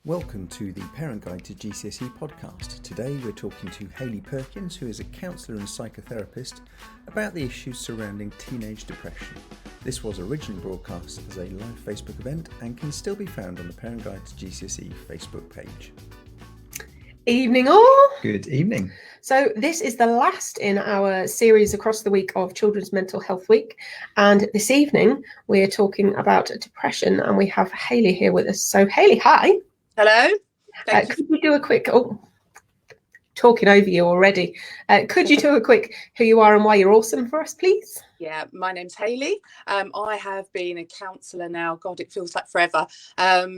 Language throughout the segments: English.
Welcome to the Parent Guide to GCSE podcast. Today we're talking to Hayley Perkins, who is a counsellor and psychotherapist, about the issues surrounding teenage depression. This was originally broadcast as a live Facebook event and can still be found on the Parent Guide to GCSE Facebook page. Evening all. Good evening. So this is the last in our series across the week of Children's Mental Health Week, and this evening we are talking about depression, and we have Hayley here with us. So Hayley, hi. Hello. Could you do a quick, talking over you already, could you do a quick who you are and why you're awesome for us, please? Yeah, my name's Hayley. I have been a counsellor now, God, it feels like forever,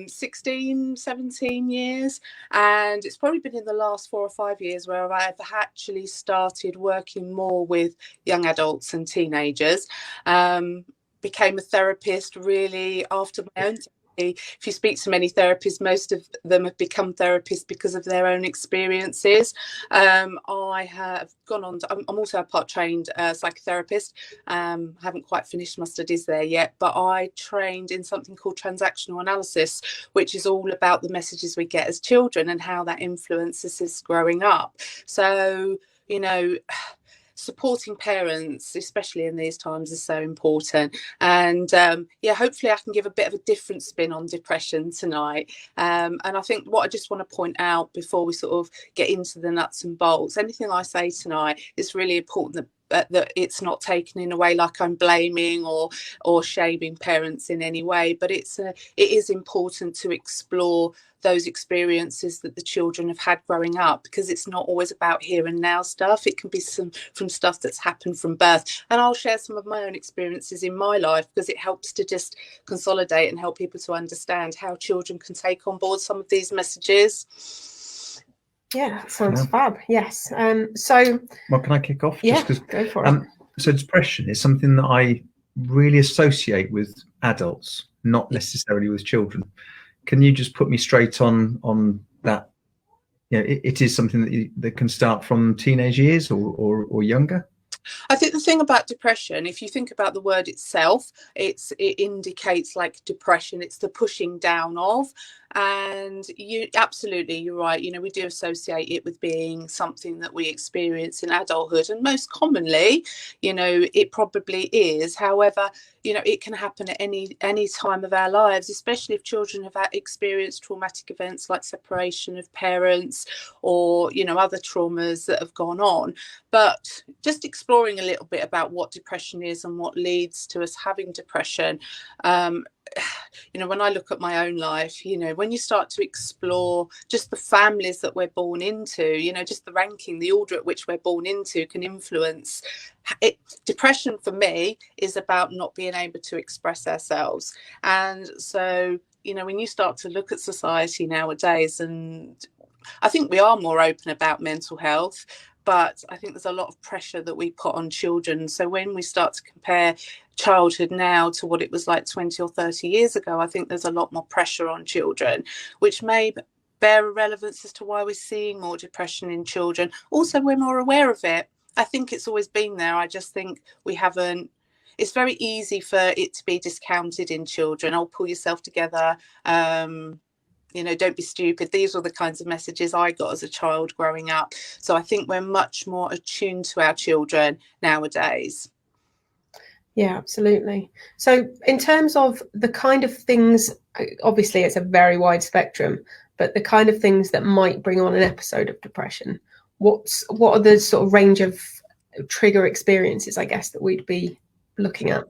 16, 17 years. And it's probably been in the last 4 or 5 years where I've actually started working more with young adults and teenagers. Became a therapist really after my own. If you speak to many therapists, most of them have become therapists because of their own experiences. I have gone on I'm also a part-trained psychotherapist. Haven't quite finished my studies there yet, but I trained in something called transactional analysis, which is all about the messages we get as children and how that influences us growing up. So, supporting parents, especially in these times, is so important. And hopefully I can give a bit of a different spin on depression tonight. And I think what I just want to point out before we sort of get into the nuts and bolts, anything I say tonight is really important that it's not taken in a way like I'm blaming or shaming parents in any way, but it is important to explore those experiences that the children have had growing up, because it's not always about here and now stuff. It can be from stuff that's happened from birth. And I'll share some of my own experiences in my life, because it helps to just consolidate and help people to understand how children can take on board some of these messages. Yeah, that sounds fab. Yes. So, well, can I kick off? Yeah, go for it. So depression is something that I really associate with adults, not necessarily with children. Can you just put me straight on that? It is something that can start from teenage years or younger. I think the thing about depression, if you think about the word itself, it indicates like depression. It's the pushing down of. And you're right. We do associate it with being something that we experience in adulthood. And most commonly, it probably is. However, it can happen at any time of our lives, especially if children have experienced traumatic events like separation of parents or, other traumas that have gone on. But just exploring a little bit about what depression is and what leads to us having depression. When I look at my own life, when you start to explore just the families that we're born into, just the ranking, the order at which we're born into can influence it. Depression for me is about not being able to express ourselves. And so, when you start to look at society nowadays, and I think we are more open about mental health, but I think there's a lot of pressure that we put on children. So when we start to compare childhood now to what it was like 20 or 30 years ago, I think there's a lot more pressure on children, which may bear a relevance as to why we're seeing more depression in children. Also, we're more aware of it. I think it's always been there. I just think we haven't. It's very easy for it to be discounted in children. Oh, pull yourself together. Don't be stupid. These are the kinds of messages I got as a child growing up. So I think we're much more attuned to our children nowadays. Yeah, absolutely. So in terms of the kind of things, obviously it's a very wide spectrum, but the kind of things that might bring on an episode of depression, what are the sort of range of trigger experiences, I guess, that we'd be looking at?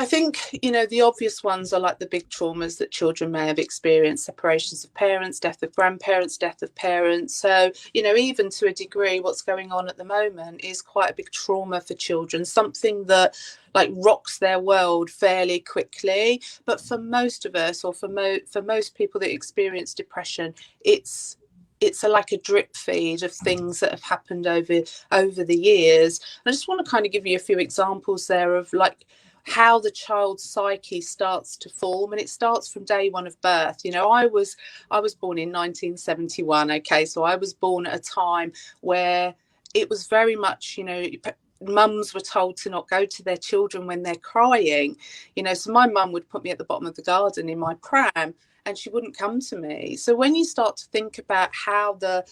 I think, the obvious ones are like the big traumas that children may have experienced: separations of parents, death of grandparents, death of parents. So, even to a degree, what's going on at the moment is quite a big trauma for children, something that like rocks their world fairly quickly. But for most of us, or for most people that experience depression, it's like a drip feed of things that have happened over the years. I just want to kind of give you a few examples there of like how the child's psyche starts to form, and it starts from day one of birth. I was born in 1971. Okay, so I was born at a time where it was very much, mums were told to not go to their children when they're crying. So my mum would put me at the bottom of the garden in my pram, and she wouldn't come to me. So when you start to think about how the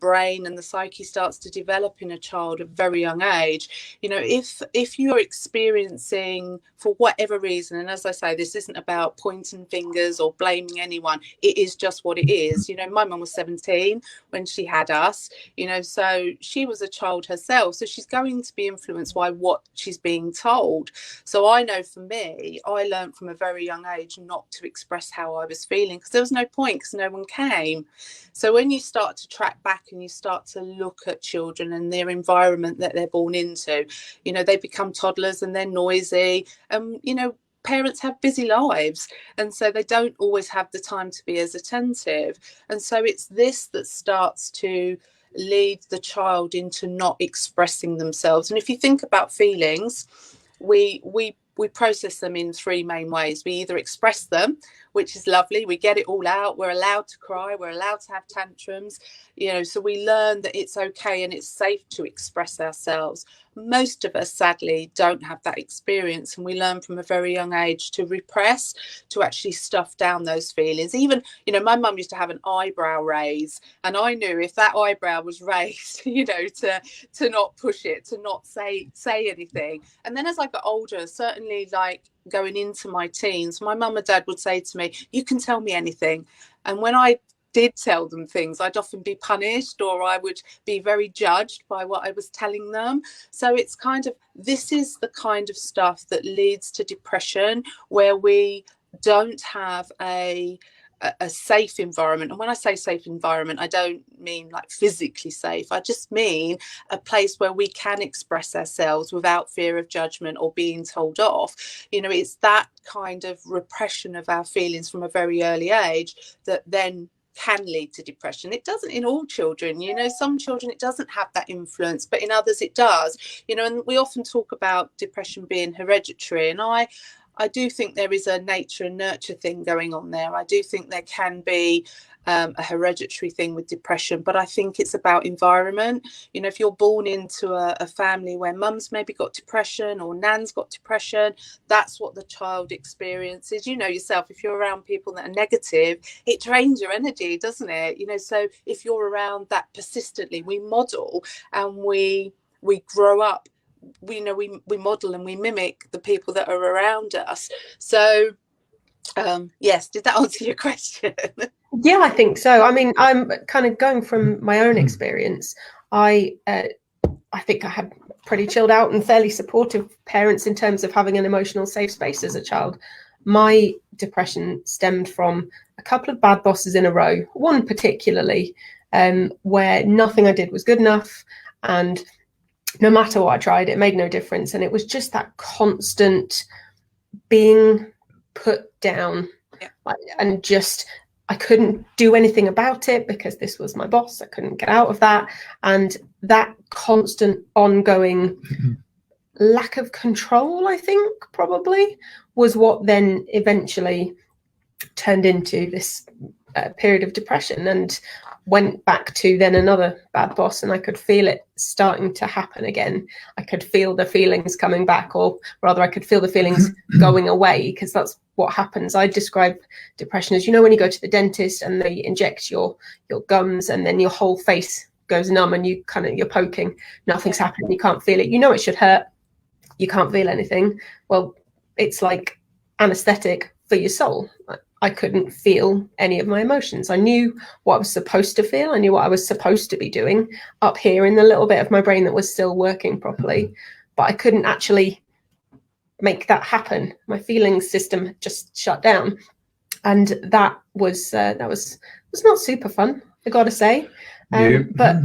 brain and the psyche starts to develop in a child at a very young age, you know, if you're experiencing, for whatever reason, and as I say, this isn't about pointing fingers or blaming anyone, it is just what it is. You know, my mum was 17 when she had us, you know, so she was a child herself, so she's going to be influenced by what she's being told. So I know for me, I learned from a very young age not to express how I was feeling, because there was no point, because no one came. So when you start to track back and you start to look at children and their environment that they're born into, you know, they become toddlers and they're noisy, you know, parents have busy lives, and so they don't always have the time to be as attentive. And so it's this that starts to lead the child into not expressing themselves. And if you think about feelings, we process them in three main ways. We either express them, which is lovely, we get it all out, we're allowed to cry, we're allowed to have tantrums, you know, so we learn that it's okay and it's safe to express ourselves. Most of us sadly don't have that experience, and we learn from a very young age to repress, to actually stuff down those feelings. Even, you know, my mum used to have an eyebrow raise, and I knew if that eyebrow was raised, you know, to not push it, to not say anything. And then as I got older, certainly like going into my teens, my mum and dad would say to me, you can tell me anything. And when I did tell them things, I'd often be punished, or I would be very judged by what I was telling them. So it's kind of, this is the kind of stuff that leads to depression, where we don't have a safe environment. And when I say safe environment, I don't mean like physically safe. I just mean a place where we can express ourselves without fear of judgment or being told off. You know, it's that kind of repression of our feelings from a very early age that then can lead to depression. It doesn't in all children, you know, some children it doesn't have that influence, but in others it does, you know. And we often talk about depression being hereditary, and I do think there is a nature and nurture thing going on there. I do think there can be a hereditary thing with depression, but I think it's about environment. You know, if you're born into a family where mum's maybe got depression or nan's got depression, that's what the child experiences. You know yourself, if you're around people that are negative, it drains your energy, doesn't it? You know, so if you're around that persistently, we model and we grow up, we know we model and we mimic the people that are around us. So yes, did that answer your question? Yeah, I think so. I mean, I'm kind of going from my own experience. I think I had pretty chilled out and fairly supportive parents in terms of having an emotional safe space as a child. My depression stemmed from a couple of bad bosses in a row, one particularly where nothing I did was good enough, and no matter what I tried, it made no difference. And it was just that constant being put down. Yeah. And just, I couldn't do anything about it because this was my boss. I couldn't get out of that. And that constant ongoing lack of control, I think, probably was what then eventually turned into this period of depression, and went back to then another bad boss, and I could feel it starting to happen again. I could feel the feelings coming back, or rather I could feel the feelings going away, because that's what happens. I describe depression as, you know, when you go to the dentist and they inject your gums and then your whole face goes numb and you're poking, nothing's happening, you can't feel it, you know it should hurt, you can't feel anything. Well, it's like anesthetic for your soul. I couldn't feel any of my emotions. I knew what I was supposed to feel. I knew what I was supposed to be doing up here in the little bit of my brain that was still working properly, but I couldn't actually make that happen. My feelings system just shut down, and that was not super fun, I gotta say. But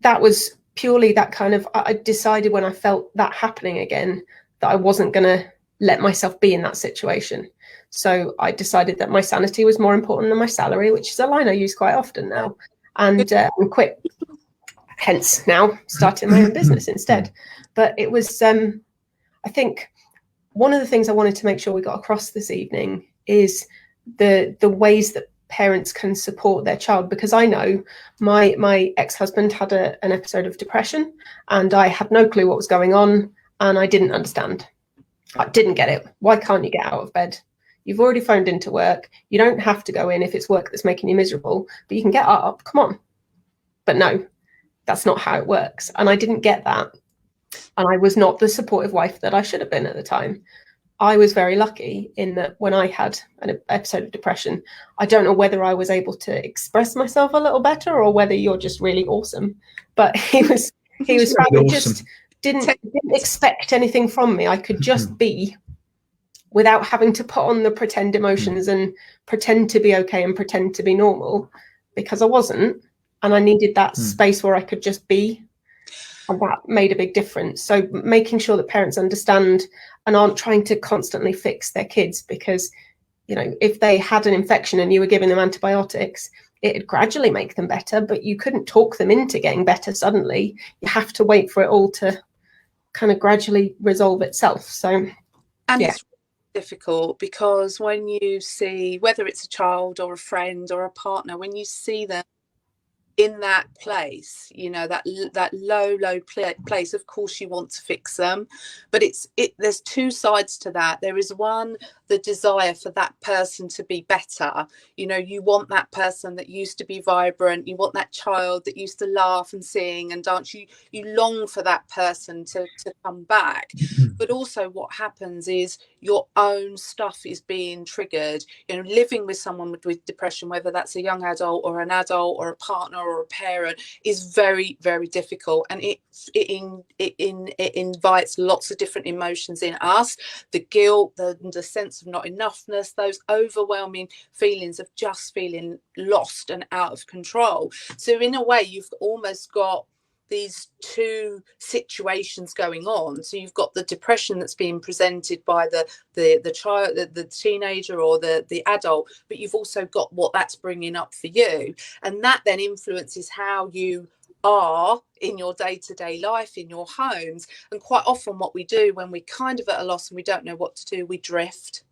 that was purely that kind of, I decided when I felt that happening again that I wasn't gonna let myself be in that situation. So I decided that my sanity was more important than my salary, which is a line I use quite often now, and quit. Hence now starting my own business instead. But it was, I think one of the things I wanted to make sure we got across this evening is the ways that parents can support their child, because I know my ex-husband had an episode of depression, and I had no clue what was going on, and I didn't understand. I didn't get it. Why can't you get out of bed? You've already phoned into work. You don't have to go in if it's work that's making you miserable, but you can get up. Come on. But no, that's not how it works. And I didn't get that. And I was not the supportive wife that I should have been at the time. I was very lucky in that when I had an episode of depression, I don't know whether I was able to express myself a little better or whether you're just really awesome. But he was awesome. Just didn't expect anything from me. I could just be without having to put on the pretend emotions and pretend to be okay and pretend to be normal, because I wasn't. And I needed that space where I could just be. And that made a big difference. So making sure that parents understand and aren't trying to constantly fix their kids, because, you know, if they had an infection and you were giving them antibiotics, it'd gradually make them better, but you couldn't talk them into getting better suddenly. You have to wait for it all to kind of gradually resolve itself. So, and it's difficult, because when you see, whether it's a child or a friend or a partner, when you see them in that place, you know, that low place, of course you want to fix them, but there's two sides to that. There is one, the desire for that person to be better. You know, you want that person that used to be vibrant, you want that child that used to laugh and sing and dance, you long for that person to come back. But also what happens is your own stuff is being triggered. You know, living with someone with depression, whether that's a young adult or an adult or a partner or a parent, is very, very difficult, and it invites lots of different emotions in us. The guilt, the sense of not enoughness, those overwhelming feelings of just feeling lost and out of control. So in a way, you've almost got these two situations going on. So you've got the depression that's being presented by the child, the teenager or the adult, but you've also got what that's bringing up for you, and that then influences how you are in your day-to-day life, in your homes. And quite often what we do when we're kind of at a loss and we don't know what to do, we drift.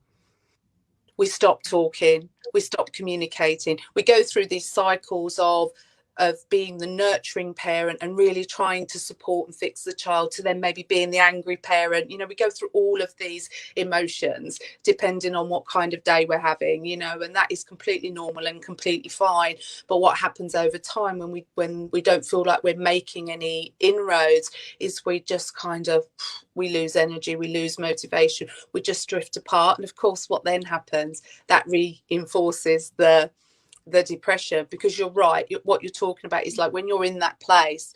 We stop talking, we stop communicating, we go through these cycles of being the nurturing parent and really trying to support and fix the child, to then maybe being the angry parent. You know, we go through all of these emotions depending on what kind of day we're having, you know, and that is completely normal and completely fine. But what happens over time when we don't feel like we're making any inroads is we just kind of, we lose energy, we lose motivation, we just drift apart. And of course what then happens, that reinforces the depression, because you're right, what you're talking about is like when you're in that place.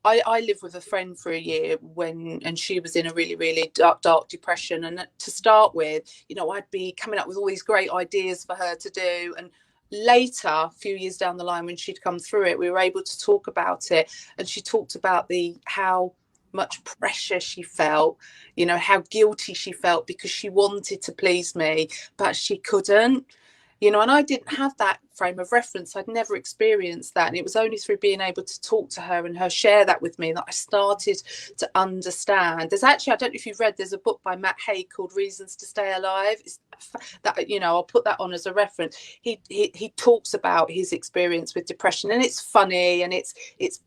I lived with a friend for a year and she was in a really, really dark depression, and to start with, you know, I'd be coming up with all these great ideas for her to do, and later, a few years down the line, when she'd come through it, we were able to talk about it, and she talked about how much pressure she felt, you know, how guilty she felt because she wanted to please me but she couldn't. You know, and I didn't have that frame of reference. I'd never experienced that. And it was only through being able to talk to her and her share that with me that I started to understand. There's actually, I don't know if you've read, there's a book by Matt Haig called Reasons to Stay Alive. It's that, you know, I'll put that on as a reference. He talks about his experience with depression, and it's funny and it's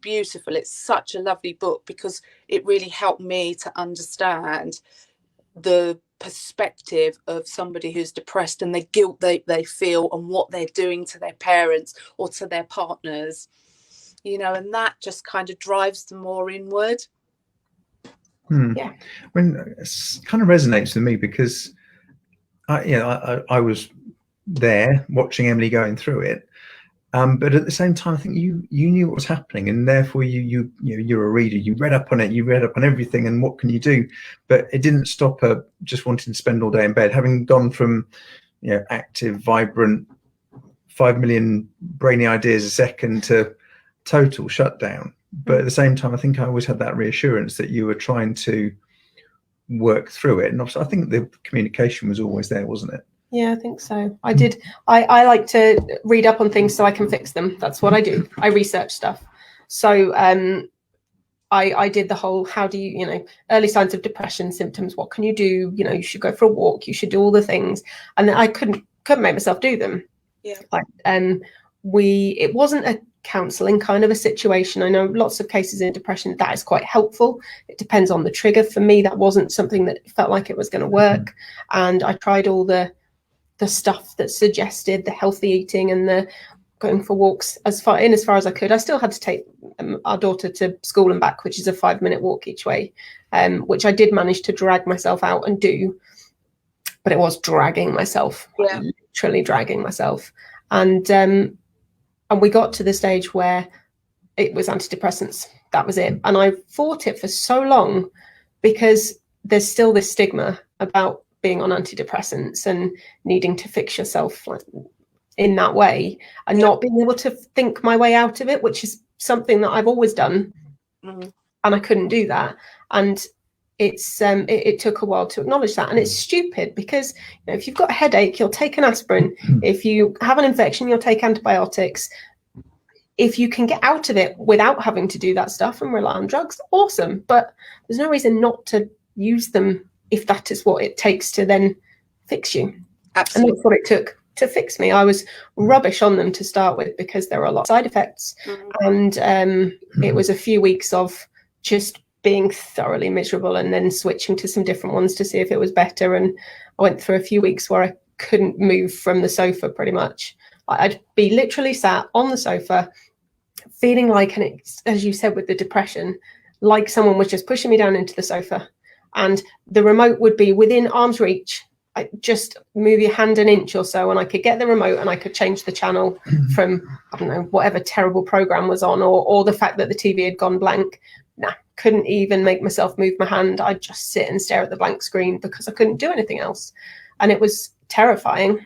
beautiful. It's such a lovely book because it really helped me to understand the perspective of somebody who's depressed and the guilt they feel and what they're doing to their parents or to their partners, you know, and that just kind of drives them more inward. Yeah, when it kind of resonates with me because I was there watching Emily going through it, but at the same time, I think you knew what was happening, and therefore you're a reader. You read up on it. You read up on everything, and what can you do? But it didn't stop her just wanting to spend all day in bed, having gone from, you know, active, vibrant, 5 million brainy ideas a second to total shutdown. But at the same time, I think I always had that reassurance that you were trying to work through it, and also I think the communication was always there, wasn't it? Yeah, I think so. I did. I like to read up on things so I can fix them. That's what I do. I research stuff. So I did the whole, how do you, you know, early signs of depression, symptoms, what can you do? You know, you should go for a walk, you should do all the things. And then I couldn't make myself do them. Yeah. Like, it wasn't a counselling kind of a situation. I know lots of cases in depression that is quite helpful. It depends on the trigger. For me, that wasn't something that felt like it was going to work. And I tried all the the stuff that suggested the healthy eating and the going for walks as far as I could. I still had to take our daughter to school and back, which is a 5-minute walk each way, which I did manage to drag myself out and do, but it was dragging myself, literally dragging myself. And we got to the stage where it was antidepressants. That was it. And I fought it for so long because there's still this stigma about being on antidepressants and needing to fix yourself in that way, and not being able to think my way out of it, which is something that I've always done. And I couldn't do that. And it's it took a while to acknowledge that. And it's stupid because, you know, if you've got a headache, you'll take an aspirin. If you have an infection, you'll take antibiotics. If you can get out of it without having to do that stuff and rely on drugs, awesome. But there's no reason not to use them if that is what it takes to then fix you. Absolutely. And that's what it took to fix me. I was rubbish on them to start with because there were a lot of side effects. And it was a few weeks of just being thoroughly miserable and then switching to some different ones to see if it was better. And I went through a few weeks where I couldn't move from the sofa pretty much. I'd be literally sat on the sofa feeling like, and it's, as you said with the depression, like someone was just pushing me down into the sofa, and the remote would be within arm's reach. I just move your hand an inch or so and I could get the remote and I could change the channel from, I don't know, whatever terrible program was on, or the fact that the TV had gone blank. Nah, couldn't even make myself move my hand. I'd just sit and stare at the blank screen because I couldn't do anything else. And it was terrifying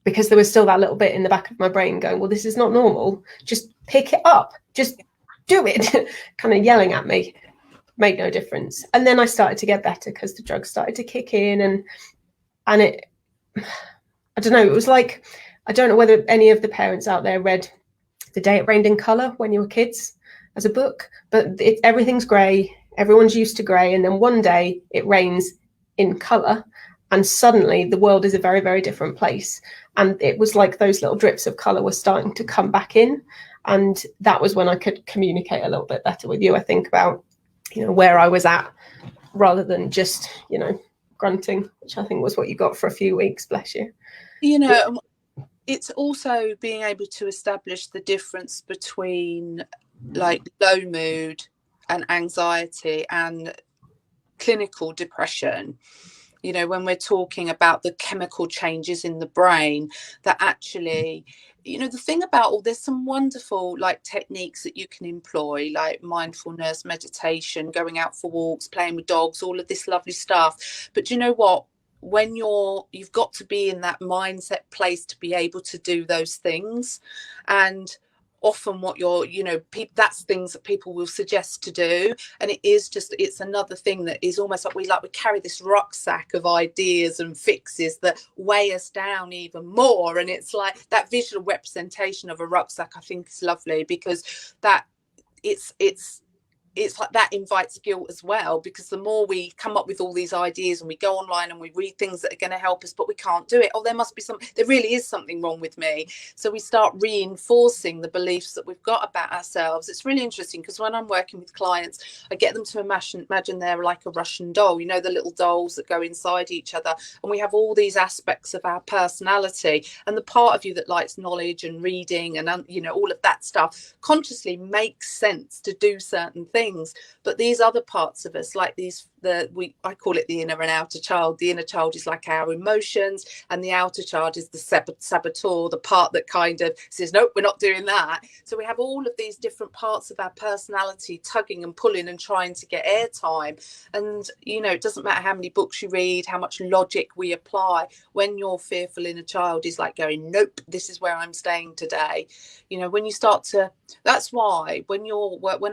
because there was still that little bit in the back of my brain going, well, this is not normal. Just pick it up. Just do it. Kind of yelling at me. Made no difference. And then I started to get better because the drugs started to kick in, and it, I don't know, it was like, I don't know whether any of the parents out there read The Day It Rained in Colour when you were kids as a book, but everything's grey, everyone's used to grey, and then one day it rains in colour and suddenly the world is a very, very different place. And it was like those little drips of colour were starting to come back in, and that was when I could communicate a little bit better with you, I think, about, you know, where I was at rather than just, you know, grunting, which I think was what you got for a few weeks, bless you. You know, it's also being able to establish the difference between like low mood and anxiety and clinical depression. You know, when we're talking about the chemical changes in the brain, that actually, you know, the thing about there's some wonderful like techniques that you can employ, like mindfulness, meditation, going out for walks, playing with dogs, all of this lovely stuff. But you know what? When you've got to be in that mindset place to be able to do those things. And often what that's things that people will suggest to do, and it's another thing that is almost like we carry this rucksack of ideas and fixes that weigh us down even more. And it's like that visual representation of a rucksack, I think, is lovely, because that it's like that invites guilt as well, because the more we come up with all these ideas and we go online and we read things that are going to help us, but we can't do it. Oh, there really is something wrong with me. So we start reinforcing the beliefs that we've got about ourselves. It's really interesting because when I'm working with clients, I get them to imagine they're like a Russian doll, you know, the little dolls that go inside each other. And we have all these aspects of our personality, and the part of you that likes knowledge and reading and, you know, all of that stuff consciously makes sense to do certain things. But these other parts of us, like I call it the inner and outer child. The inner child is like our emotions, and the outer child is the saboteur, the part that kind of says, nope, we're not doing that. So we have all of these different parts of our personality tugging and pulling and trying to get airtime. And, you know, it doesn't matter how many books you read, how much logic we apply, when your fearful inner child is like going, nope, this is where I'm staying today. You know, when you start to, that's why when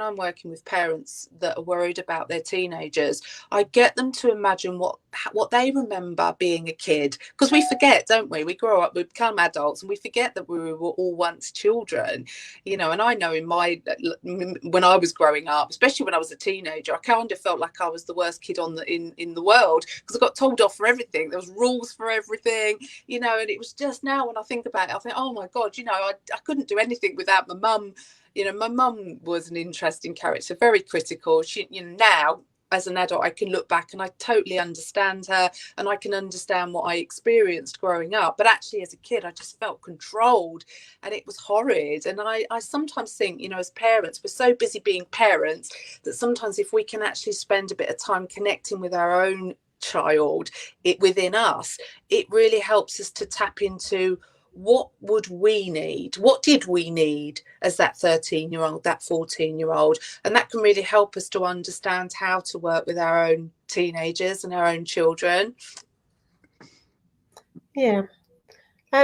I'm working with parents that are worried about their teenagers, I get them to imagine what they remember being a kid, because we forget, don't we? We grow up, we become adults, and we forget that we were all once children, you know. And I know when I was growing up, especially when I was a teenager, I kind of felt like I was the worst kid in the world, because I got told off for everything. There was rules for everything, you know. And it was just, now when I think about it, I think, oh my God, you know, I couldn't do anything without my mum. You know, my mum was an interesting character, very critical. She, you know, now as an adult, I can look back and I totally understand her, and I can understand what I experienced growing up. But actually, as a kid, I just felt controlled, and it was horrid. And I sometimes think, you know, as parents, we're so busy being parents that sometimes if we can actually spend a bit of time connecting with our own child, it within us, it really helps us to tap into what would we need, what did we need as that 13-year-old, that 14-year-old, and that can really help us to understand how to work with our own teenagers and our own children. Yeah.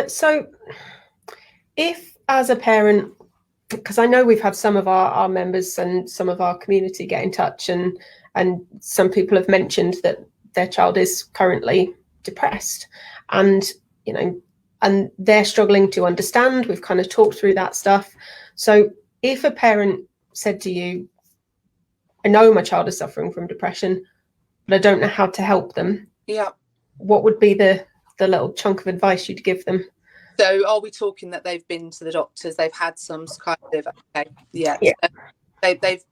So if as a parent, because I know we've had some of our members and some of our community get in touch, and some people have mentioned that their child is currently depressed, and you know, and they're struggling to understand. We've kind of talked through that stuff. So if a parent said to you, I know my child is suffering from depression, but I don't know how to help them, what would be the little chunk of advice you'd give them? So are we talking that they've been to the doctors, they've had some kind of, okay, yeah. They've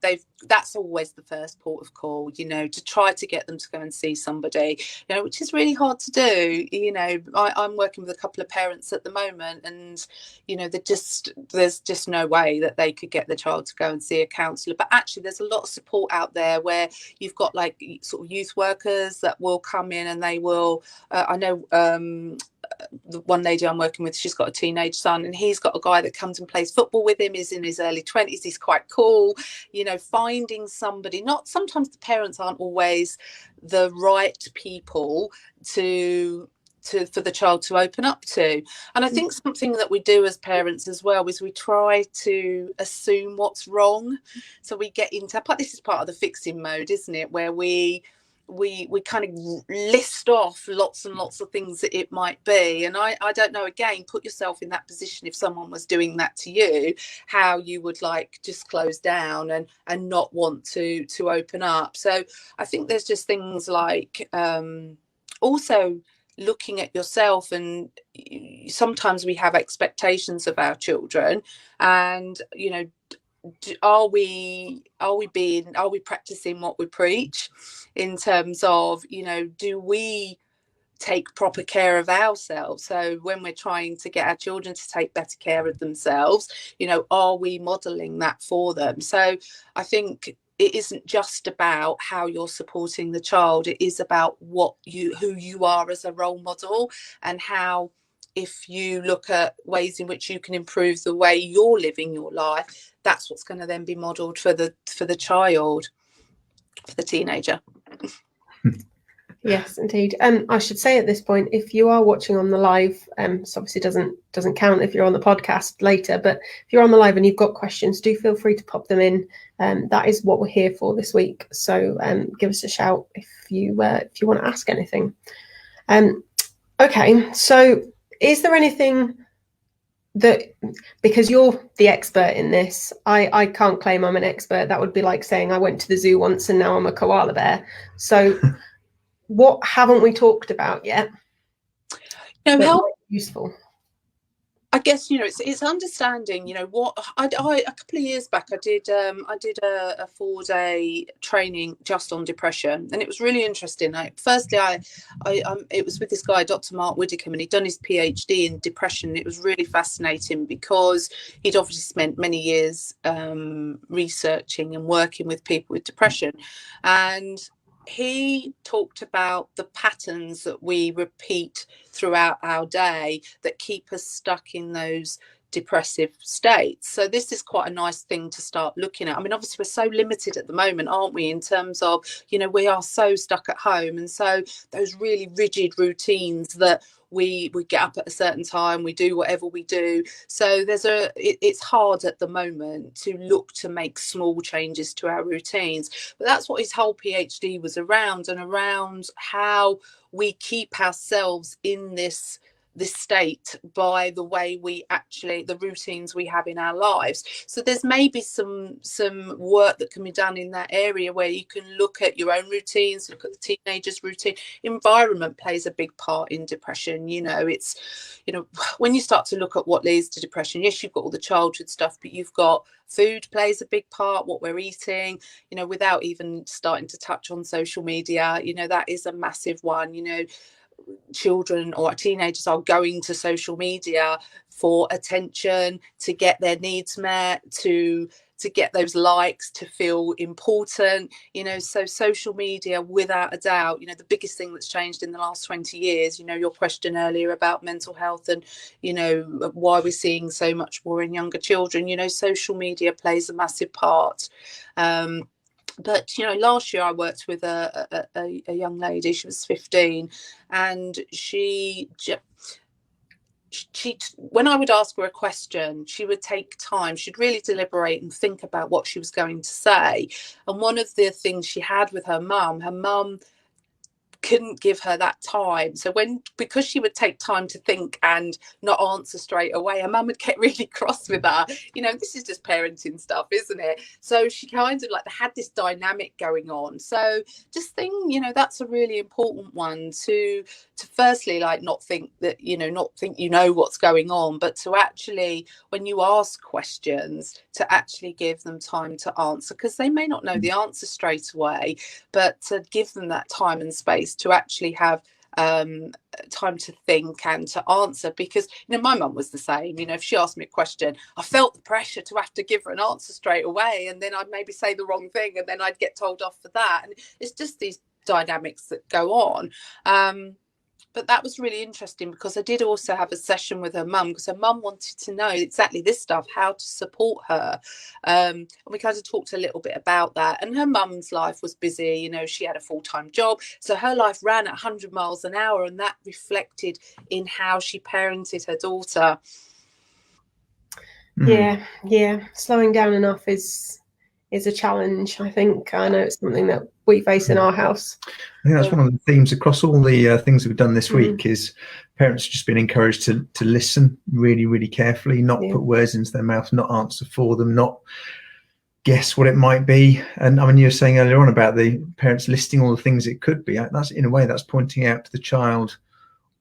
that's always the first port of call, you know, to try to get them to go and see somebody, you know, which is really hard to do. You know, I'm working with a couple of parents at the moment, and you know, there's just no way that they could get the child to go and see a counsellor. But actually there's a lot of support out there where you've got like sort of youth workers that will come in, and they will I know the one lady I'm working with, she's got a teenage son, and he's got a guy that comes and plays football with him. He's in his early 20s. He's quite cool. You know, finding somebody, sometimes the parents aren't always the right people for the child to open up to. And I think something that we do as parents as well is we try to assume what's wrong. So we get into, this is part of the fixing mode, isn't it, where we kind of list off lots and lots of things that it might be. And I don't know, again, put yourself in that position, if someone was doing that to you, how you would like just close down and not want to open up. So I think there's just things like also looking at yourself, and sometimes we have expectations of our children, and you know, are we practicing what we preach, in terms of, you know, do we take proper care of ourselves? So when we're trying to get our children to take better care of themselves, you know, are we modeling that for them? So I think it isn't just about how you're supporting the child, it is about who you are as a role model, and how, if you look at ways in which you can improve the way you're living your life, that's what's going to then be modelled for the child, for the teenager. Yes, indeed. I should say at this point, if you are watching on the live, this obviously doesn't count if you're on the podcast later, but if you're on the live and you've got questions, do feel free to pop them in. That is what we're here for this week. So give us a shout if you want to ask anything. Okay, so is there anything that, because you're the expert in this, I can't claim I'm an expert. That would be like saying I went to the zoo once and now I'm a koala bear. So what haven't we talked about yet? How useful? I guess, you know, it's understanding, you know, what I a couple of years back I did a 4-day training just on depression, and it was really interesting. Firstly, it was with this guy, Dr. Mark Widdicombe, and he'd done his PhD in depression. It was really fascinating because he'd obviously spent many years researching and working with people with depression, and he talked about the patterns that we repeat throughout our day that keep us stuck in those depressive states. So this is quite a nice thing to start looking at. I mean, obviously we're so limited at the moment, aren't we, in terms of, you know, we are so stuck at home, and so those really rigid routines that we get up at a certain time, we do whatever we do. So it's hard at the moment to look to make small changes to our routines. But that's what his whole PhD was around, and around how we keep ourselves in this this state by the way we actually, the routines we have in our lives. So there's maybe some work that can be done in that area, where you can look at your own routines, look at the teenager's routine. Environment plays a big part in depression. It's, when you start to look at what leads to depression, yes, you've got all the childhood stuff, but you've got food plays a big part, what we're eating, without even starting to touch on social media. That is a massive one. Children or teenagers are going to social media for attention, to get their needs met, to get those likes, to feel important. So social media, without a doubt, the biggest thing that's changed in the last 20 years. Your question earlier about mental health and why we're seeing so much more in younger children. Social media plays a massive part. But last year I worked with a young lady. She was 15, and she when I would ask her a question, she would take time. She'd really deliberate and think about what she was going to say. And one of the things she had with her mum couldn't give her that time. So because she would take time to think and not answer straight away, her mum would get really cross with her. This is just parenting stuff, isn't it? So she kind of had this dynamic going on. So just think, that's a really important one, to firstly not think that what's going on, but to actually, when you ask questions, to actually give them time to answer, because they may not know the answer straight away, but to give them that time and space to actually have time to think and to answer. Because my mum was the same. If she asked me a question, I felt the pressure to have to give her an answer straight away, and then I'd maybe say the wrong thing, and then I'd get told off for that. And it's just these dynamics that go on. But that was really interesting, because I did also have a session with her mum, because her mum wanted to know exactly this stuff, how to support her. And we kind of talked a little bit about that. And her mum's life was busy. She had a full-time job. So her life ran at 100 miles an hour, and that reflected in how she parented her daughter. Yeah. Slowing down enough is a challenge. I think I know it's something that we face in our house. I think that's one of the themes across all the things we've done this week, is parents just being encouraged to listen really, really carefully, not put words into their mouth, not answer for them, not guess what it might be. And I mean, you were saying earlier on about the parents listing all the things it could be. That's, in a way, that's pointing out to the child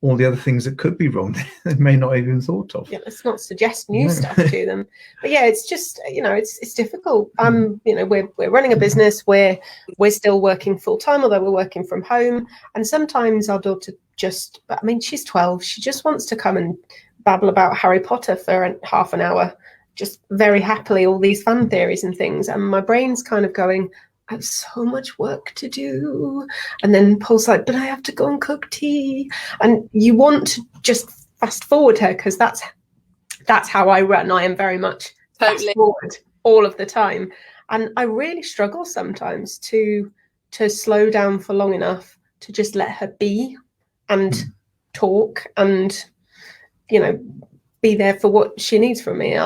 all the other things that could be wrong they may not have even thought of. Yeah, let's not suggest new stuff to them. But yeah, it's just, it's difficult. We're running a business where we're still working full time, although we're working from home. And sometimes our daughter she's 12. She just wants to come and babble about Harry Potter for half an hour, just very happily, all these fan theories and things. And my brain's kind of going, I have so much work to do. And then Paul's like, but I have to go and cook tea. And you want to just fast forward her, because that's how I run. I am very much fast forward all of the time. And I really struggle sometimes to slow down for long enough to just let her be and talk and, be there for what she needs from me.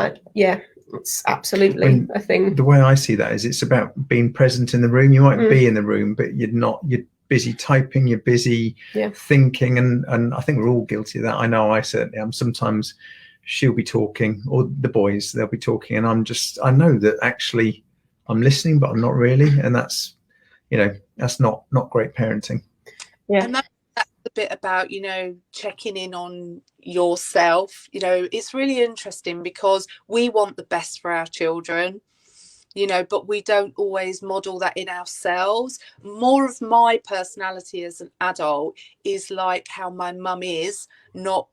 It's absolutely a thing. The way I see that is it's about being present in the room. You might be in the room, but you're busy typing, you're busy thinking. And I think we're all guilty of that. I know I certainly am. Sometimes she'll be talking, or the boys, they'll be talking, and I know that actually I'm listening, but I'm not really. And that's, that's not great parenting. Yeah. And that's the bit about, checking in on yourself. It's really interesting, because we want the best for our children, but we don't always model that in ourselves. More of my personality as an adult is like how my mum is, not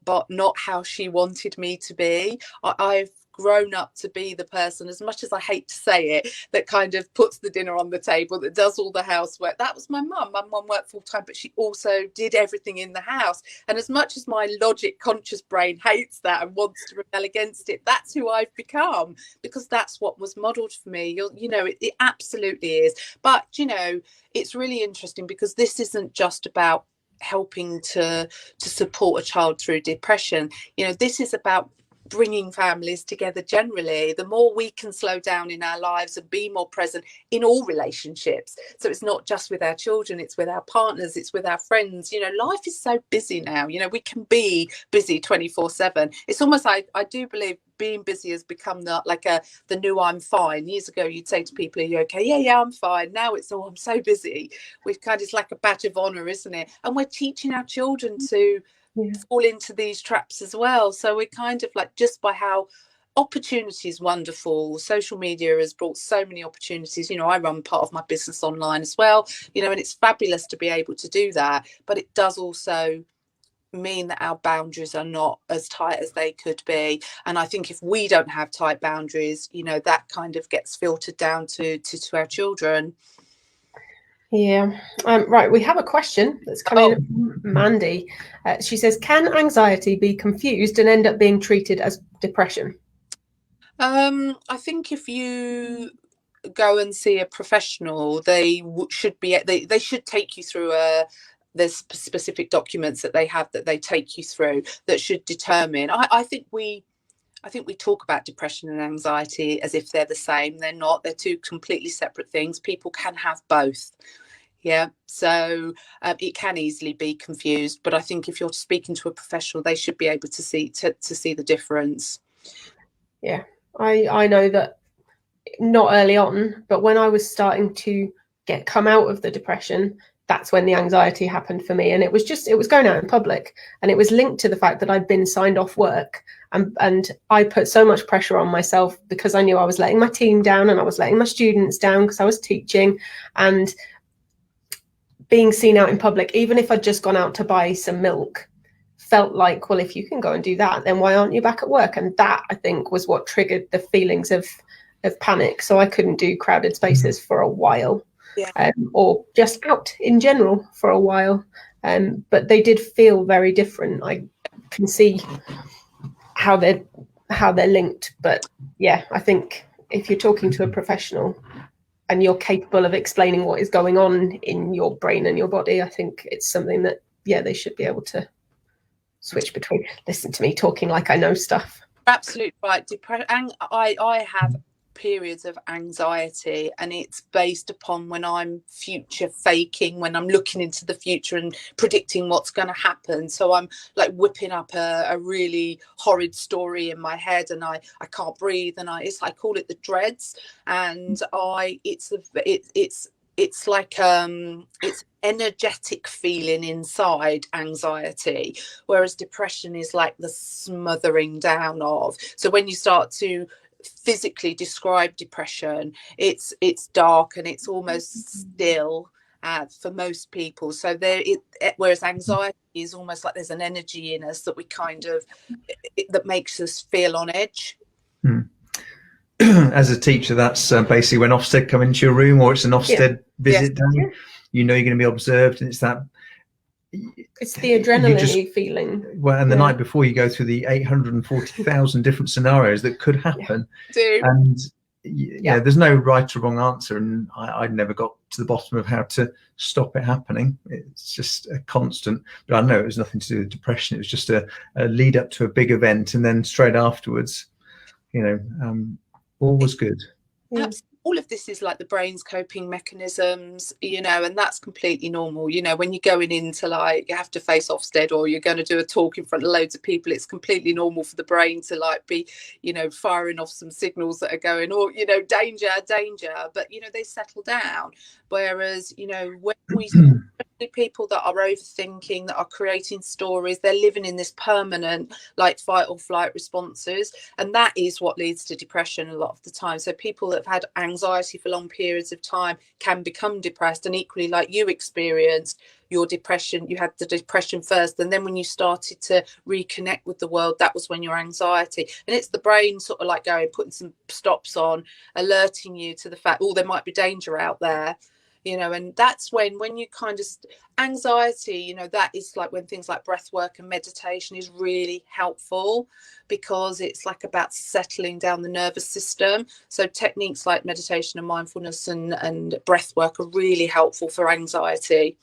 how she wanted me to be. I've grown up to be the person, as much as I hate to say it, that kind of puts the dinner on the table, that does all the housework. That was my mum. My mum worked full time, but she also did everything in the house. And as much as my logic conscious brain hates that and wants to rebel against it, that's who I've become, because that's what was modeled for me. It absolutely is. But it's really interesting, because this isn't just about helping to support a child through depression. This is about bringing families together generally, the more we can slow down in our lives and be more present in all relationships. So it's not just with our children, it's with our partners, it's with our friends. You know, life is so busy now. You know, we can be busy 24/7. It's almost like, I do believe being busy has become the new I'm fine. Years ago, you'd say to people, are you okay? Yeah, I'm fine. Now it's, oh, I'm so busy. We've kind of, it's like a badge of honor, isn't it? And we're teaching our children to fall into these traps as well. So we're kind of like, just by how opportunity is wonderful. Social media has brought so many opportunities. You know, I run part of my business online as well, you know, and it's fabulous to be able to do that. But it does also mean that our boundaries are not as tight as they could be. And I think if we don't have tight boundaries, you know, that kind of gets filtered down to our children. Yeah. Right. We have a question that's coming in from Mandy. She says, can anxiety be confused and end up being treated as depression? I think if you go and see a professional, they should take you through there's specific documents that they have that they take you through that should determine. I think we talk about depression and anxiety as if they're the same. They're not. They're two completely separate things. People can have both. Yeah, so it can easily be confused, but I think if you're speaking to a professional, they should be able to see the difference. Yeah, I know that, not early on, but when I was starting to come out of the depression, that's when the anxiety happened for me. And it was going out in public, and it was linked to the fact that I'd been signed off work, and I put so much pressure on myself because I knew I was letting my team down and I was letting my students down because I was teaching, and being seen out in public, even if I'd just gone out to buy some milk, felt like, well, if you can go and do that, then why aren't you back at work? And that, I think, was what triggered the feelings of panic. So I couldn't do crowded spaces for a while, or just out in general for a while. But they did feel very different. I can see how they're linked. But yeah, I think if you're talking to a professional and you're capable of explaining what is going on in your brain and your body, I think it's something that, they should be able to switch between. Listen to me talking like I know stuff. Absolutely right. I have periods of anxiety, and it's based upon when I'm future faking, when I'm looking into the future and predicting what's going to happen. So I'm like whipping up a really horrid story in my head, and I can't breathe, and I call it the dreads, and it's like it's energetic feeling inside anxiety, whereas depression is like the smothering down of. So when you start to physically describe depression, it's dark and it's almost still for most people. So whereas anxiety is almost like there's an energy in us that we kind of that makes us feel on edge. As a teacher, that's basically when Ofsted come into your room, or it's an Ofsted visit day. You know you're going to be observed, and it's the adrenaline feeling. Well, and the night before, you go through the 840,000 different scenarios that could happen. And there's no right or wrong answer, and I never got to the bottom of how to stop it happening. It's just a constant. But I know it was nothing to do with depression. It was just a lead up to a big event, and then straight afterwards, all was good. All of this is like the brain's coping mechanisms, and that's completely normal. When you're going into you have to face Ofsted, or you're going to do a talk in front of loads of people, it's completely normal for the brain to be, firing off some signals that are going, danger, but, they settle down. Whereas, when we people that are overthinking, that are creating stories, they're living in this permanent fight or flight responses, and that is what leads to depression a lot of the time. So people that have had anxiety for long periods of time can become depressed, and equally, like you experienced your depression, you had the depression first, and then when you started to reconnect with the world, that was when your anxiety, and it's the brain sort of putting some stops on, alerting you to the fact, there might be danger out there. And that's when you kind of anxiety, that is when things like breath work and meditation is really helpful, because it's about settling down the nervous system. So techniques like meditation and mindfulness and breath work are really helpful for anxiety.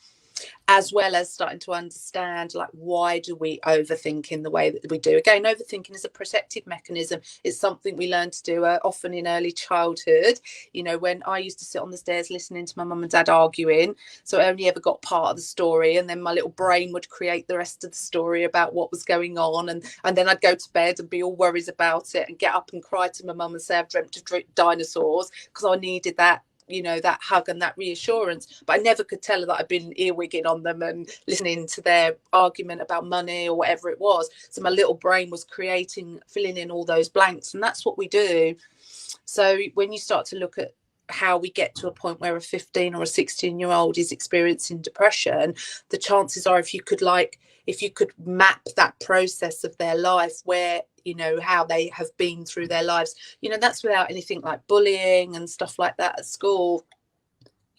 as well as starting to understand, like, why do we overthink in the way that we do? Again, overthinking is a protective mechanism. It's something we learn to do often in early childhood. You know, when I used to sit on the stairs listening to my mum and dad arguing, so I only ever got part of the story, and then my little brain would create the rest of the story about what was going on, and then I'd go to bed and be all worried about it and get up and cry to my mum and say I've dreamt of dinosaurs, because I needed that, you know, that hug and that reassurance. But I never could tell her that I'd been earwigging on them and listening to their argument about money or whatever it was. So my little brain was filling in all those blanks, and that's what we do. So when you start to look at how we get to a point where a 15 or a 16-year-old is experiencing depression, the chances are, if you could map that process of their life, where, you know, how they have been through their lives, you know, that's without anything like bullying and stuff like that at school.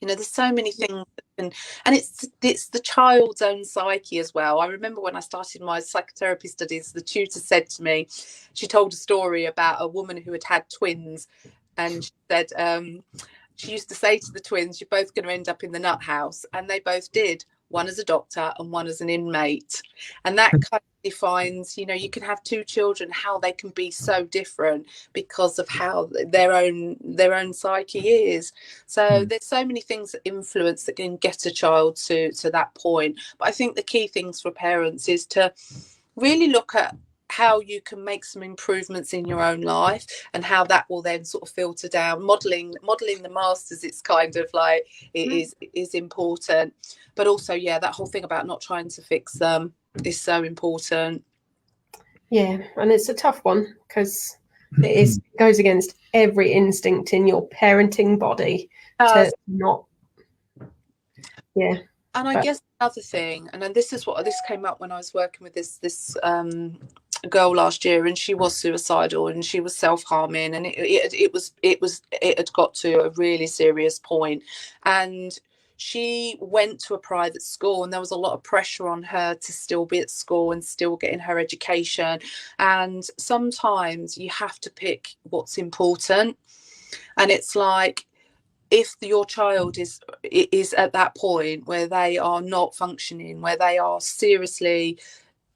You know, there's so many things, and it's the child's own psyche as well. I remember when I started my psychotherapy studies, the tutor said to me, she told a story about a woman who had twins, and she said she used to say to the twins, you're both going to end up in the nut house, and they both did. One as a doctor and one as an inmate. And that kind of defines, you know, you can have two children, how they can be so different because of how their own psyche is. So there's so many things that influence that can get a child to that point. But I think the key things for parents is to really look at how you can make some improvements in your own life, and how that will then sort of filter down. Modeling the masters, it's kind of like it is important. But also, yeah, that whole thing about not trying to fix them is so important. Yeah, and it's a tough one, because it goes against every instinct in your parenting body to not. Yeah. And I guess another thing, and then this came up when I was working with this girl last year, and she was suicidal and she was self-harming, and it had got to a really serious point, and she went to a private school, and there was a lot of pressure on her to still be at school and still getting her education. And sometimes you have to pick what's important, and it's like, if your child is at that point where they are not functioning, where they are seriously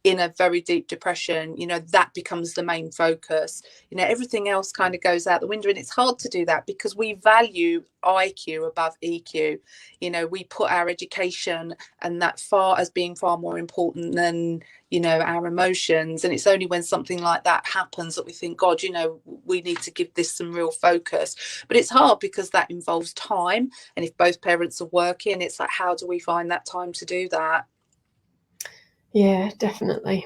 in a very deep depression, you know, that becomes the main focus. You know, everything else kind of goes out the window, and it's hard to do that because we value IQ above EQ. You know, we put our education and that as being far more important than, you know, our emotions. And it's only when something like that happens that we think, God, you know, we need to give this some real focus. But it's hard because that involves time, and if both parents are working, it's like, how do we find that time to do that? Yeah, definitely.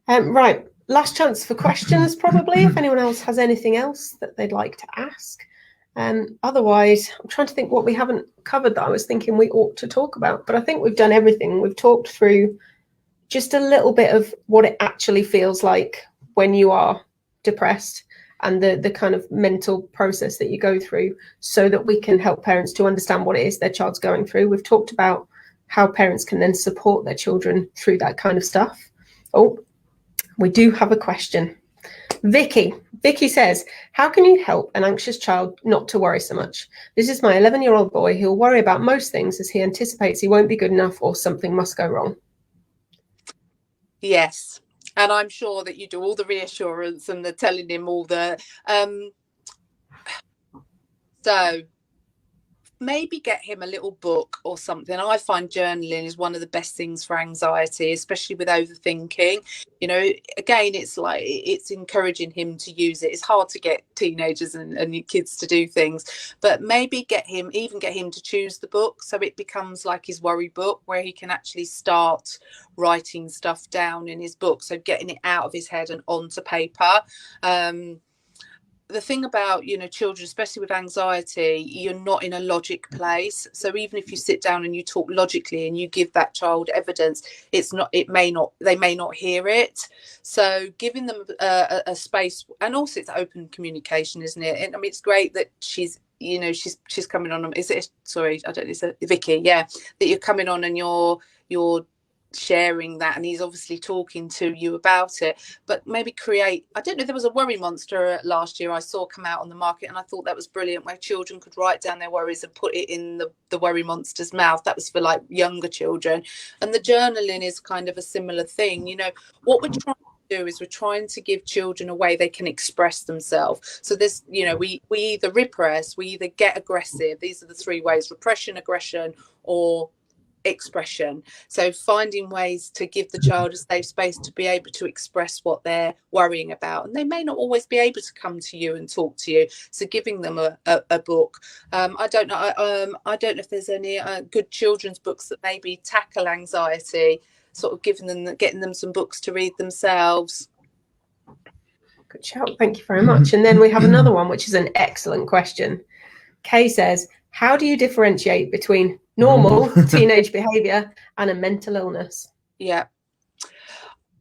Right, last chance for questions, probably, if anyone else has anything else that they'd like to ask. Otherwise, I'm trying to think what we haven't covered that I was thinking we ought to talk about, but I think we've done everything. We've talked through just a little bit of what it actually feels like when you are depressed, and the kind of mental process that you go through, so that we can help parents to understand what it is their child's going through. We've talked about how parents can then support their children through that kind of stuff. Oh, we do have a question. Vicky says, how can you help an anxious child not to worry so much? This is my 11-year-old boy who will worry about most things as he anticipates he won't be good enough or something must go wrong. Yes. And I'm sure that you do all the reassurance and the telling him all the so maybe get him a little book or something. I find journaling is one of the best things for anxiety, especially with overthinking. You know, again, it's like, it's encouraging him to use it. It's hard to get teenagers and kids to do things, but maybe get him to choose the book, so it becomes like his worry book, where he can actually start writing stuff down in his book, so getting it out of his head and onto paper. The thing about, you know, children, especially with anxiety, you're not in a logic place. So even if you sit down and you talk logically and you give that child evidence, they may not hear it. So giving them a space, and also it's open communication, isn't it? And I mean, it's great that she's coming on. Is it? Sorry, I don't know. It's Vicky. Yeah, that you're coming on and you're sharing that, and he's obviously talking to you about it. But maybe create, I don't know, there was a worry monster last year I saw come out on the market, and I thought that was brilliant, where children could write down their worries and put it in the worry monster's mouth. That was for like younger children. And the journaling is kind of a similar thing. You know, what we're trying to do is we're trying to give children a way they can express themselves. So this, you know, we either repress, we either get aggressive. These are the three ways: repression, aggression, or expression. So finding ways to give the child a safe space to be able to express what they're worrying about, and they may not always be able to come to you and talk to you, so giving them a book. I don't know if there's any good children's books that maybe tackle anxiety, sort of getting them some books to read themselves. Good shout, thank you very much. And then we have another one, which is an excellent question. Kay says, how do you differentiate between normal teenage behavior and a mental illness? Yeah.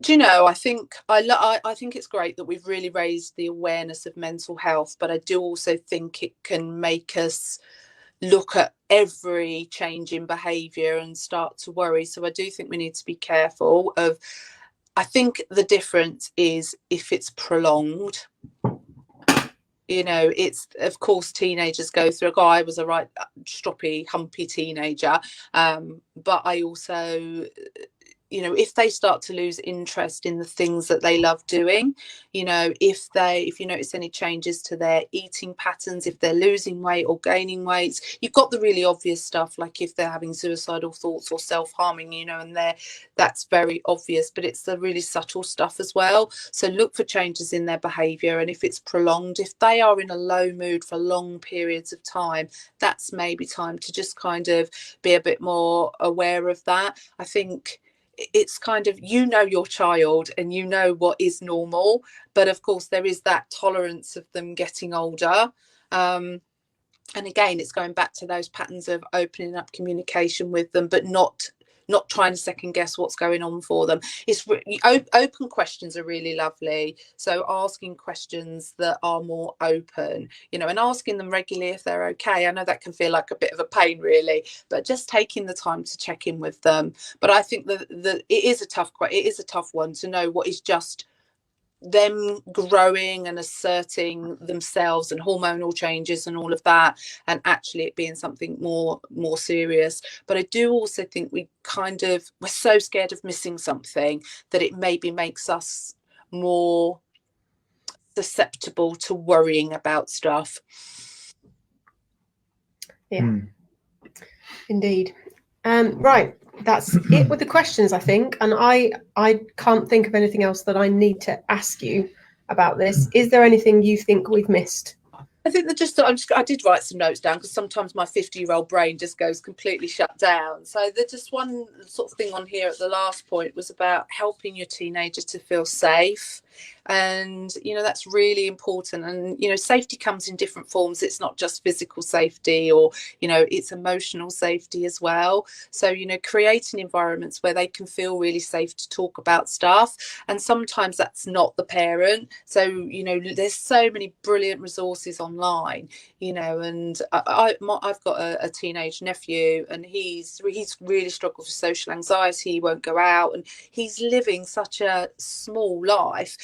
Do you know, I think it's great that we've really raised the awareness of mental health, but I do also think it can make us look at every change in behavior and start to worry. So I do think we need to be careful of, I think the difference is if it's prolonged. You know, it's, of course, teenagers go through. I was a right stroppy, humpy teenager, but I also, you know, if they start to lose interest in the things that they love doing, you know, if you notice any changes to their eating patterns, if they're losing weight or gaining weight, you've got the really obvious stuff, like if they're having suicidal thoughts or self-harming, you know, and that's very obvious, but it's the really subtle stuff as well. So look for changes in their behavior. And if it's prolonged, if they are in a low mood for long periods of time, that's maybe time to just kind of be a bit more aware of that. I think it's kind of, you know, your child and you know what is normal, but of course there is that tolerance of them getting older, and again, it's going back to those patterns of opening up communication with them, but not trying to second guess what's going on for them. It's open questions are really lovely. So asking questions that are more open, you know, and asking them regularly if they're okay. I know that can feel like a bit of a pain, really, but just taking the time to check in with them. But I think that it is a tough one to know what is just them growing and asserting themselves and hormonal changes and all of that, and actually it being something more serious. But I do also think we're so scared of missing something that it maybe makes us more susceptible to worrying about stuff. Yeah, indeed. Right, that's it with the questions, I think, and I can't think of anything else that I need to ask you about this. Is there anything you think we've missed? I think that I did write some notes down, because sometimes my 50-year-old brain just goes completely shut down. So there's just one sort of thing on here at the last point was about helping your teenager to feel safe. And, you know, that's really important. And, you know, safety comes in different forms. It's not just physical safety, or, you know, it's emotional safety as well. So, you know, creating environments where they can feel really safe to talk about stuff. And sometimes that's not the parent. So, you know, there's so many brilliant resources online, you know, and I've got a teenage nephew, and he's really struggled with social anxiety. He won't go out, and he's living such a small life.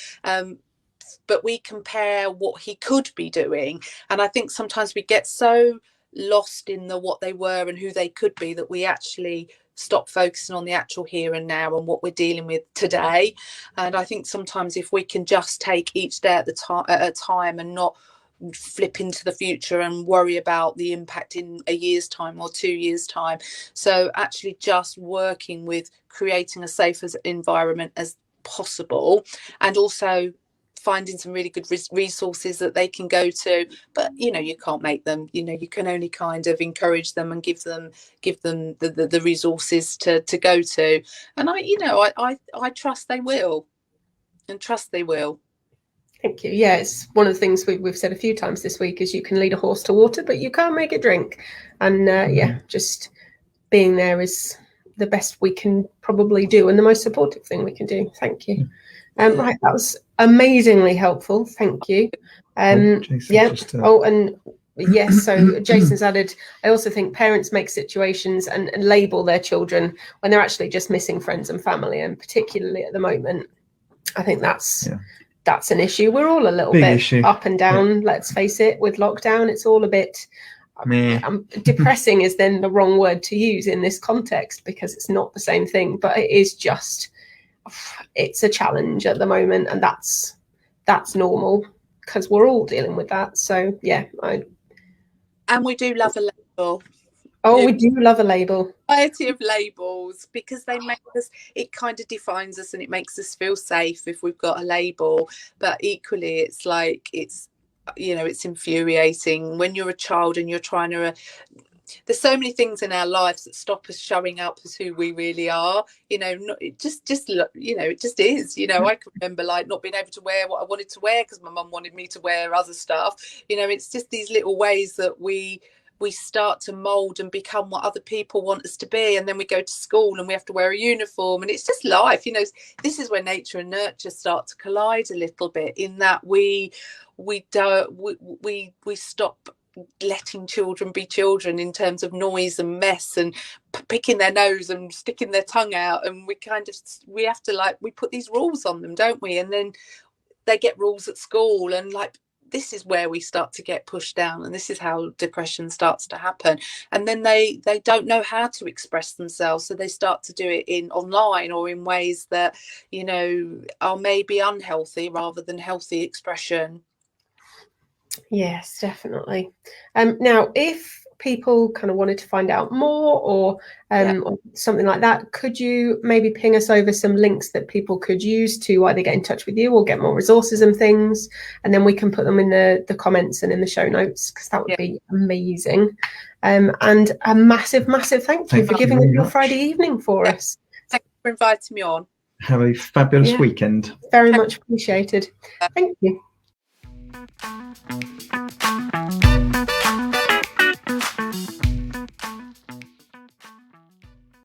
But we compare what he could be doing, and I think sometimes we get so lost in what they were and who they could be that we actually stop focusing on the actual here and now and what we're dealing with today. And I think sometimes if we can just take each day at a time and not flip into the future and worry about the impact in a year's time or 2 years' time. So actually just working with creating a safe environment as possible, and also finding some really good resources that they can go to. But, you know, you can't make them, you know, you can only kind of encourage them and give them the resources to go to. And I trust they will, and trust they will. Thank you. Yeah, it's one of the things we've said a few times this week is you can lead a horse to water, but you can't make it drink. And just being there is the best we can probably do, and the most supportive thing we can do. Thank you. Right, that was amazingly helpful. Thank you. And Yes, so Jason's added, I also think parents make situations and label their children when they're actually just missing friends and family, and particularly at the moment, I think that's an issue. We're all a little bit up and down, let's face it, with lockdown. It's all a bit depressing is then the wrong word to use in this context, because it's not the same thing, but it is just, it's a challenge at the moment, and that's normal because we're all dealing with that. So yeah, and we do love a label. Oh, we do love a label. Variety of labels, because they make us, it kind of defines us and it makes us feel safe if we've got a label. But equally, it's like, it's, you know, it's infuriating when you're a child and you're trying to there's so many things in our lives that stop us showing up as who we really are. You know, it just you know, it just is. You know, I can remember like not being able to wear what I wanted to wear because my mum wanted me to wear other stuff. You know, it's just these little ways that we start to mold and become what other people want us to be, and then we go to school and we have to wear a uniform, and it's just life. You know, this is where nature and nurture start to collide a little bit, in that we stop letting children be children in terms of noise and mess and picking their nose and sticking their tongue out, and we have to, like, we put these rules on them, don't we? And then they get rules at school, and like, this is where we start to get pushed down, and this is how depression starts to happen. And then they don't know how to express themselves, so they start to do it in online or in ways that, you know, are maybe unhealthy rather than healthy expression. Yes, definitely. Now, if people kind of wanted to find out more or something like that, could you maybe ping us over some links that people could use to either get in touch with you or get more resources and things, and then we can put them in the comments and in the show notes, because that would be amazing. And a massive thank you for giving up your Friday evening for us. Thank you for inviting me on. Have a fabulous weekend. Very much appreciated. Thank you.